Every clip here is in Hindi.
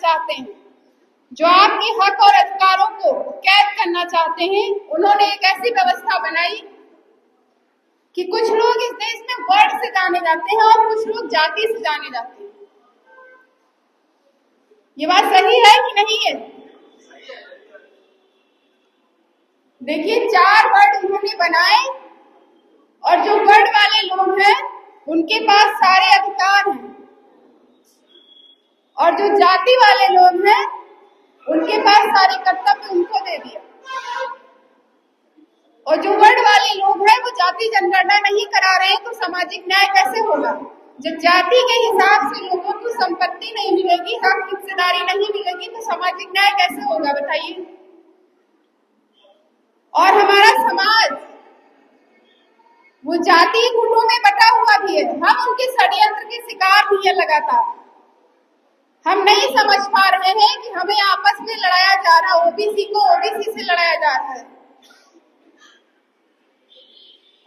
चाहते हैं, जो आपके हक और अधिकारों को कैद करना चाहते हैं, उन्होंने एक ऐसी व्यवस्था बनाई कि कुछ लोग इस देश में वर्ण से जाने जाते हैं और कुछ लोग जाति से जाने जाते हैं। ये बात सही है कि नहीं है? देखिए, 4 वर्ड उन्होंने बनाए और जो वर्ड वाले लोग हैं उनके पास सारे अधिकार हैं और जो जाति वाले लोग हैं उनके पास सारे कर्तव्य उनको दे दिया। और जो वर्ड वाले लोग हैं वो जाति जनगणना नहीं करा रहे हैं, तो सामाजिक न्याय कैसे होगा? जब जाति के हिसाब से लोगों को संपत्ति नहीं मिलेगी, हक हिस्सेदारी नहीं मिलेगी, तो सामाजिक न्याय कैसे होगा बताइए? और हमारा समाज वो जाति गुटों में बटा हुआ भी है। हम उनके षड्यंत्र के शिकार भी है लगातार। हम नहीं समझ पा रहे हैं कि हमें आपस में लड़ाया जा रहा, ओबीसी को ओबीसी से लड़ाया जा रहा है।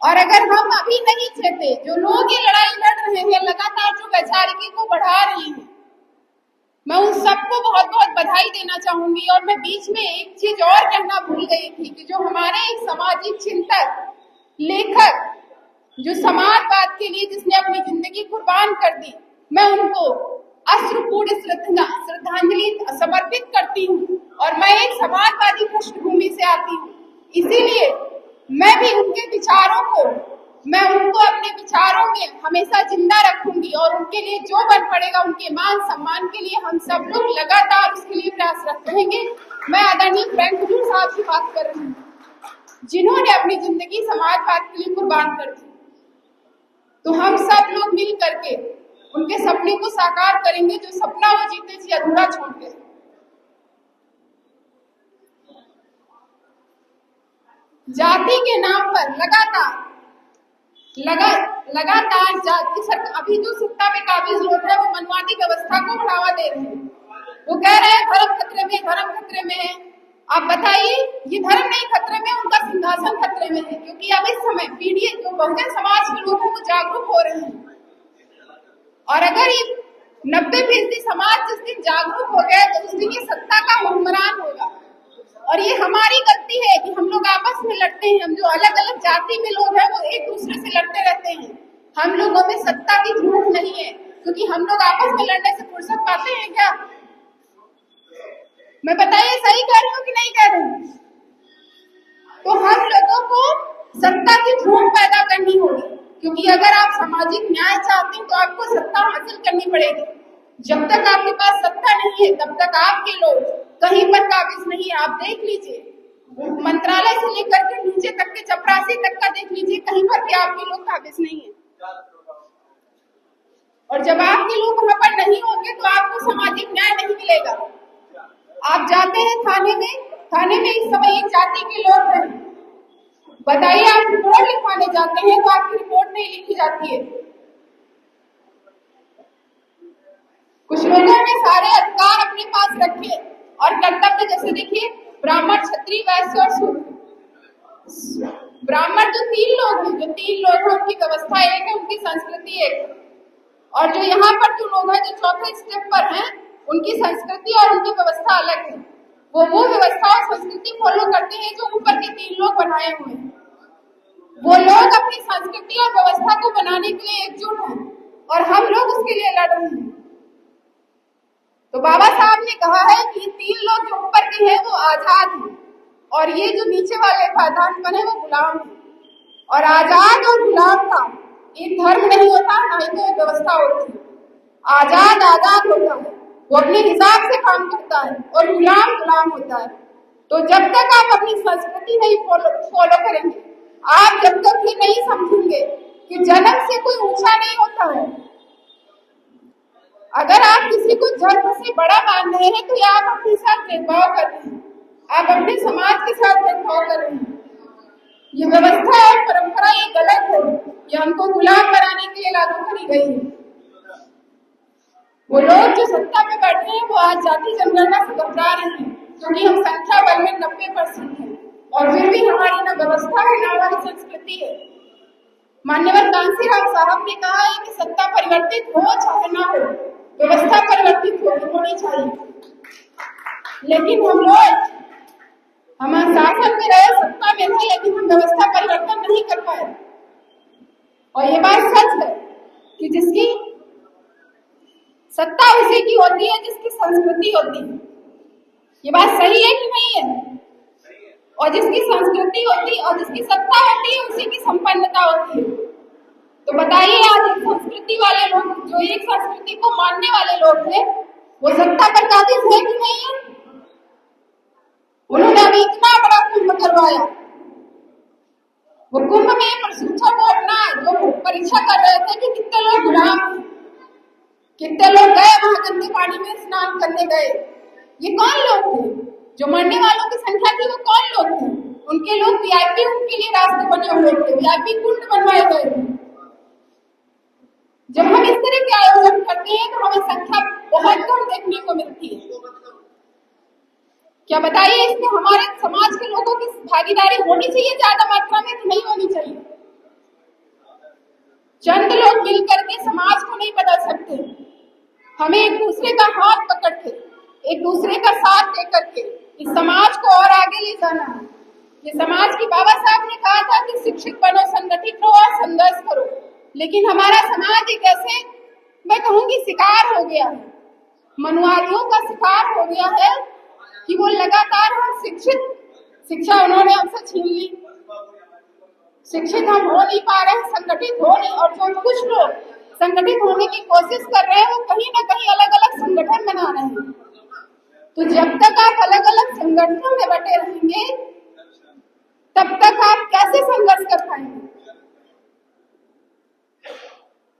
और अगर हम अभी नहीं चेते, जो लोग ये लड़ाई लड़ रहे हैं, लगातार जो वैचारिकी को बढ़ा रहे हैं, मैं उन सबको बहुत बहुत बधाई देना चाहूंगी। और मैं बीच में एक चीज और कहना भूल गई थी कि जो हमारे एक सामाजिक चिंतक, लेखक, जो समाजवाद के लिए जिसने अपनी जिंदगी कुर्बान कर दी, मैं उनको अश्रुपूर्ण श्रद्धांजलि समर्पित करती हूँ। और मैं एक समाजवादी पृष्ठभूमि से आती हूँ, इसीलिए मैं भी उनके विचारों को, मैं उनको अपने विचारों में हमेशा जिंदा रखूंगी और उनके लिए जो बन पड़ेगा, उनके मान सम्मान के लिए हम सब लोग लगातार उसके लिए प्रयासरत रहेंगे। मैं आदरणीय फ्रैंक हुजूर साहब की बात कर रही हूँ, जिन्होंने अपनी जिंदगी समाजवाद के लिए कुर्बान कर दी। तो हम सब लोग मिल करके उनके सपने को साकार करेंगे, जो सपना वो जीते जी अधूरा छोड़ गए। जाति के नाम पर लगातार जाति सरकार, अभी जो सत्ता में काबिज लोग हैं वो मनवादी व्यवस्था को बढ़ावा दे रहे हैं। वो कह रहे हैं धर्म खतरे में, धर्म खतरे में है। आप बताइए, ये धर्म नहीं खतरे में, उनका सिंहासन खतरे में है, क्योंकि अब इस समय पीढ़ी जो बहुजन समाज के लोग हैं वो जागरूक हो रहे हैं। और अगर ये 90% समाज जिस दिन जागरूक हो गया तो उस दिन ये सत्ता का हुक्मरान होगा। और ये हमारी गलती है कि हम लोग आपस में लड़ते हैं। हम जो अलग अलग जाति में लोग हैं वो एक दूसरे से लड़ते रहते हैं। हम लोगों में सत्ता की भूख नहीं है, क्योंकि हम लोग आपस में लड़ने से फुर्सत पाते हैं क्या? मैं बताइए, सही कह रही हूँ कि नहीं कह रही हूँ? तो हम लोगों को सत्ता की भूख पैदा करनी होगी, क्योंकि अगर आप सामाजिक न्याय चाहते हैं तो आपको सत्ता हासिल करनी पड़ेगी। जब तक आपके पास सत्ता नहीं है तब तक आपके लोग कहीं पर काबिज नहीं है। आप देख लीजिए, मंत्रालय से लेकर के नीचे तक के चपरासी तक का देख लीजिए, कहीं पर भी आपके लोग काबिज नहीं है। और जब आपके लोग वहां पर नहीं होंगे तो आपको सामाजिक न्याय नहीं मिलेगा। आप जाते हैं थाने में इस समय एक जाति के लोग हैं, बताइए, आप रिपोर्ट लिखवाने जाते हैं तो आपकी रिपोर्ट नहीं लिखी जाती है। कुछ लोगों ने सारे अधिकार अपने पास रखे और कर्तव्य, जैसे देखिए ब्राह्मण, क्षत्रिय, वैश्य और शूद्र। ब्राह्मण जो 3 लोग हैं, उनकी व्यवस्था एक है, उनकी संस्कृति एक है। और जो यहाँ पर जो लोग हैं जो चौथे स्टेप पर हैं, उनकी संस्कृति और उनकी व्यवस्था अलग है। वो व्यवस्था और संस्कृति फॉलो करते हैं जो ऊपर के 3 लोग बनाए हुए हैं। वो लोग अपनी संस्कृति और व्यवस्था को बनाने के लिए एकजुट हैं और हम लोग उसके लिए लड़ रहे हैं। तो बाबा साहब ने कहा है कि 3 लोग जो ऊपर के हैं वो आजाद हैं और ये जो नीचे वाले पादान है वो गुलाम है। और आजाद और गुलाम का एक धर्म नहीं होता, ना ही तो एक व्यवस्था होती है। आजाद होता है, वो अपने हिसाब से काम करता है, और गुलाम होता है। तो जब तक आप अपनी संस्कृति नहीं फॉलो करेंगे, आप जब तक ये नहीं समझेंगे कि जन्म से कोई ऊंचा नहीं होता है। अगर आप किसी को जन्म से बड़ा मान रहे हैं तो ये आप अपने साथ भेदभाव कर रहे हैं, आप अपने समाज के साथ भेदभाव कर रहे हैं। ये व्यवस्था और परंपरा ये गलत है, ये हमको गुलाम बनाने के लिए लागू करी गई है। वो लोग जो सत्ता में बैठे हैं वो आज जाति जनगणना से घबरा रहे हैं, क्योंकि हम संख्या बल में 90% हैं और फिर भी हमारी न व्यवस्था है न हमारी संस्कृति है। मान्यवर कांसीराम साहब ने कहा है कि सत्ता परिवर्तित हो चाहे ना हो, व्यवस्था परिवर्तित होनी चाहिए। लेकिन हम शासन में रहे, सत्ता में रहे, लेकिन हम व्यवस्था परिवर्तन नहीं कर पाए। और ये बात सच है कि जिसकी सत्ता उसी की होती है जिसकी संस्कृति होती है। ये बात सही है कि नहीं है? और जिसकी संस्कृति होती है और जिसकी सत्ता होती है उसी की संपन्नता होती है। तो बताइए, आज एक संस्कृति वाले लोग, जो एक संस्कृति को मानने वाले लोग हैं, वो सत्ता पर काबिज है कि नहीं है? उन्होंने अभी इतना बड़ा कुंभ करवाया, वो कुंभ में प्रशिक्षण को अपना जो परीक्षा कर रहे थे कि कितने लोग गुलाम हैं, कितने लोग गए वहां गंदे पानी में स्नान करने गए। ये कौन लोग थे? जो मरने वालों की संख्या थी वो कौन लोग थे? उनके लोग वीआईपी, उनके लिए रास्ते बने हुए थे, वीआईपी कुंड बनवाए गए थे। जब हम इस तरह के आयोजन करते हैं तो हमें संख्या बहुत कम देखने को मिलती है। क्या बताइए, इसमें हमारे समाज के लोगों की भागीदारी होनी चाहिए ज्यादा मात्रा में कि नहीं होनी चाहिए? चंद लोग मिलकर के समाज को नहीं बदल सकते। हमें एक दूसरे का हाथ पकड़ के, एक दूसरे का साथ देकर के इस समाज को और आगे ले जाना है। ये समाज की बाबा साहब ने कहा था कि शिक्षित बनो, संगठित रहो और संघर्ष करो। लेकिन हमारा समाज एक ऐसे, मैं कहूंगी, शिकार हो गया है, मनुवादियों का शिकार हो गया है कि वो लगातार हम शिक्षा उन्होंने हमसे छीन ली, शिक्षित हम हो नहीं पा रहे, संगठित हो नहीं। और जो कुछ लोग संगठित होने की कोशिश कर रहे हैं वो कहीं ना कहीं अलग अलग संगठन बना रहे हैं। तो जब तक आप अलग अलग संगठनों में बटे रहेंगे तब तक आप कैसे संघर्ष कर पाएंगे?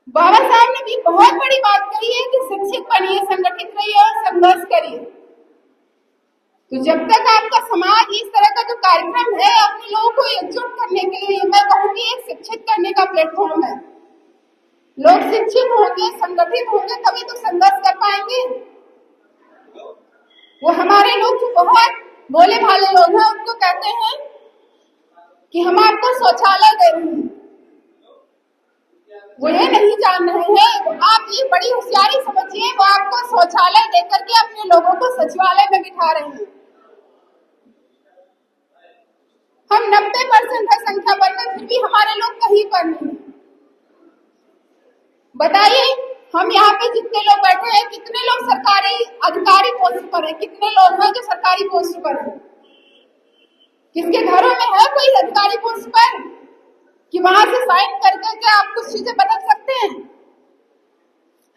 बाबा साहब ने भी बहुत बड़ी बात कही है कि शिक्षित बनिए, संगठित रहिए और संघर्ष करिए। तो जब तक आपका समाज इस तरह का जो कार्यक्रम है अपने लोगों को एकजुट करने के लिए, मैं कहूंगी, एक शिक्षित करने का प्लेटफॉर्म है। लोग शिक्षित होंगे, संगठित होंगे, तभी तो संघर्ष कर पाएंगे। वो हमारे लोग जो बहुत भोले भाले लोग हैं उनको कहते हैं कि हम आपको शौचालय दे रहे हैं, वो ये नहीं जान रहे हैं, आप ये बड़ी होशियारी समझिए, वो आपको शौचालय देकर के अपने लोगों को सचिवालय में बिठा रहे हैं। हम 90% है संख्या बल में, फिर भी हमारे लोग कहीं पर नहीं। बताइए, हम यहाँ पे जितने लोग बैठे हैं, कितने लोग सरकारी अधिकारी पोस्ट पर हैं? कितने लोग हैं जो सरकारी पोस्ट पर हैं? किसके घरों में है कोई अधिकारी पोस्ट पर कि वहां से साइन करके क्या आप कुछ चीजें बदल सकते हैं?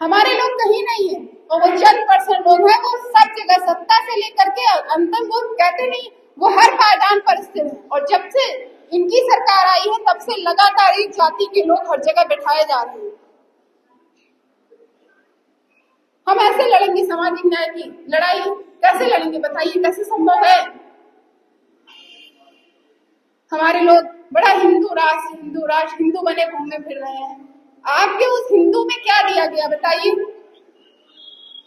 हमारे लोग कहीं नहीं है। और वो चंद % लोग हैं, वो सब जगह सत्ता से लेकर के अंतिम, वो कहते नहीं, वो हर पायदान पर स्थिर है। और जब से इनकी सरकार आई है तब से लगातार एक जाति के लोग हर जगह बिठाए जा रहे हैं। हम ऐसे लड़ेंगे सामाजिक न्याय की लड़ाई? कैसे लड़ेंगे बताइए, कैसे संभव है? हमारे लोग बड़ा हिंदू राष्ट्र हिंदू बने घूमे फिर रहे हैं। आपके उस हिंदू में क्या दिया गया बताइए?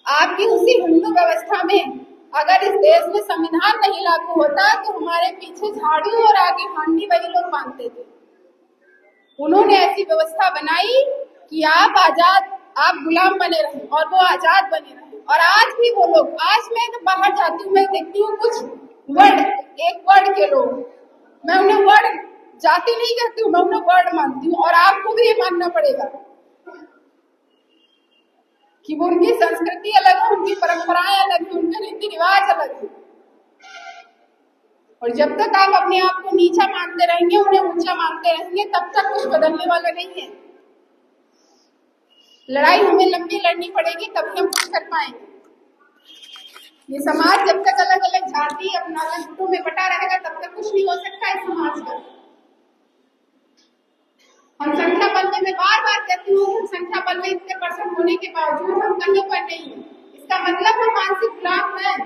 आपकी उसी हिंदू व्यवस्था में अगर इस देश में संविधान नहीं लागू होता तो हमारे पीछे झाड़ू और आगे हांडी वही लोग मांगते थे। उन्होंने ऐसी व्यवस्था बनाई कि आप आजाद, आप गुलाम बने रहे और वो आजाद बने रहे। और आज भी वो लोग, आज मैं तो बाहर जाती हूँ, मैं देखती हूँ कुछ एक वर्ड के लोग, मैं उन्हें वर्ड जाति नहीं कहती हूँ, मैं उन्हें वर्ड मानती हूँ। और आपको भी ये मानना पड़ेगा कि वो उनकी संस्कृति अलग है, उनकी परंपराएं अलग है, उनके रीति रिवाज अलग है। और जब तक आप अपने आप को नीचा मानते रहेंगे, उन्हें ऊंचा मानते रहेंगे, तब तक कुछ बदलने वाला नहीं है। लड़ाई हमें लंबी लड़नी पड़ेगी, तभी हम कुछ कर पाएंगे। ये समाज जब तक अलग अलग जाति अपना अलग गुटों में बटा रहेगा तब तक कुछ नहीं हो सकता इस समाज का। हम संख्या बल में, मैं बार बार कहती हूँ, संख्या बल में इतने % होने के बावजूद हम कहीं पर नहीं है। इसका मतलब हम मानसिक गुलाम हैं।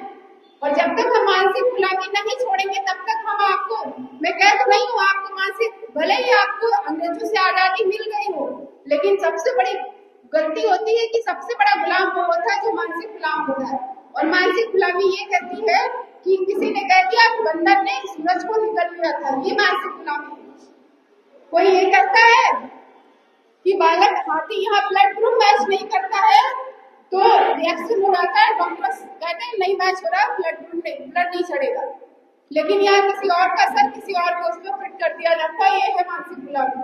और जब तक हम मानसिक गुलामी नहीं छोड़ेंगे तब तक हम आपको, मैं कह तो नहीं हूँ आपको मानसिक, भले ही आपको अंग्रेजों से आजादी मिल गई हो, लेकिन सबसे बड़ी गलती होती है कि सबसे बड़ा गुलाम वो होता है जो मानसिक गुलाम होता है। और मानसिक गुलामी ये कहती है कि किसी ने कह दिया कि बंदर ने सूरज को निकल लिया था, ये मानसिक गुलामी। कोई ये कहता है कि बालक हाथी यहाँ ब्लड ग्रुप मैच नहीं करता है तो इलेक्शन हो जाता है, डॉक्टर कहते हैं नहीं मैच हो रहा, ब्लड नहीं चढ़ेगा, लेकिन यहाँ किसी और का सर किसी और को उसमें फिट कर दिया जाता है। ये है मानसिक गुलामी।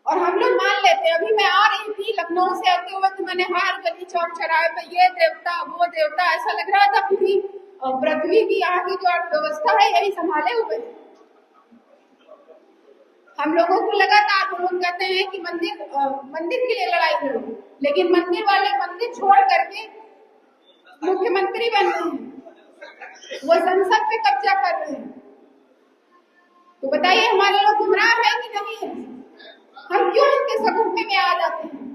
और हम लोग मान लेते हैं। अभी मैं आ रही थी लखनऊ से आते हुए तो मैंने हर गली चौक चौराहे पे ये देवता वो देवता, ऐसा लग रहा था पूरी पृथ्वी की यहाँ की जो अर्थव्यवस्था है यही संभाले हुए। हम लोगों को लगातार वो लोग कहते हैं कि मंदिर के लिए लड़ाई लड़ो, लेकिन मंदिर वाले मंदिर छोड़ करके मुख्यमंत्री बन रहे हैं, वो संसद पे कब्जा कर रहे हैं। तो बताइए हमारे लोग गुमराह है कि नहीं है? हम क्यों इनके सकुफे में आ जाते हैं?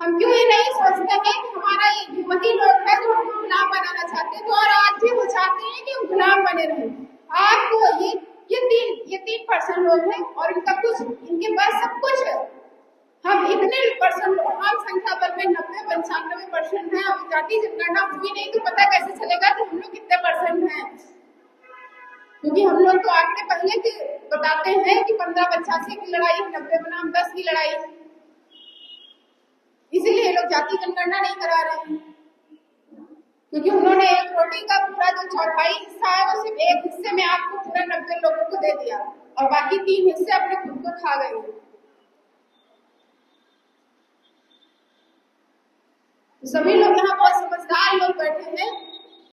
हम क्यों ये नहीं सोचते हैं कि हमारा ये वही लोग है जो हमको गुलाम बनाना चाहते हैं, तो और आज भी वो चाहते हैं कि हम गुलाम बने रहे। आपको ये 3% लोग हैं और इनका कुछ इनके पास सब कुछ है। हम इतने परसेंट आम संख्या बल में 90-95% है। अब जाति जनगणना हुई नहीं तो पता कैसे चलेगा कि हम लोग कितने परसेंट हैं, क्योंकि हम लोग तो आंकड़े पहले के बताते हैं कि 15-85 की लड़ाई, 90 बनाम 10 की लड़ाई, इसीलिए लोग जाति जनगणना नहीं करा रहे हैं। क्योंकि उन्होंने एक रोटी का पूरा जो चौथाई हिस्सा है वो सिर्फ एक हिस्से में आपको पूरा 90 लोगों को दे दिया और बाकी 3 हिस्से अपने खुद को खा गए। सभी लोग यहाँ बहुत समझदार लोग बैठे हैं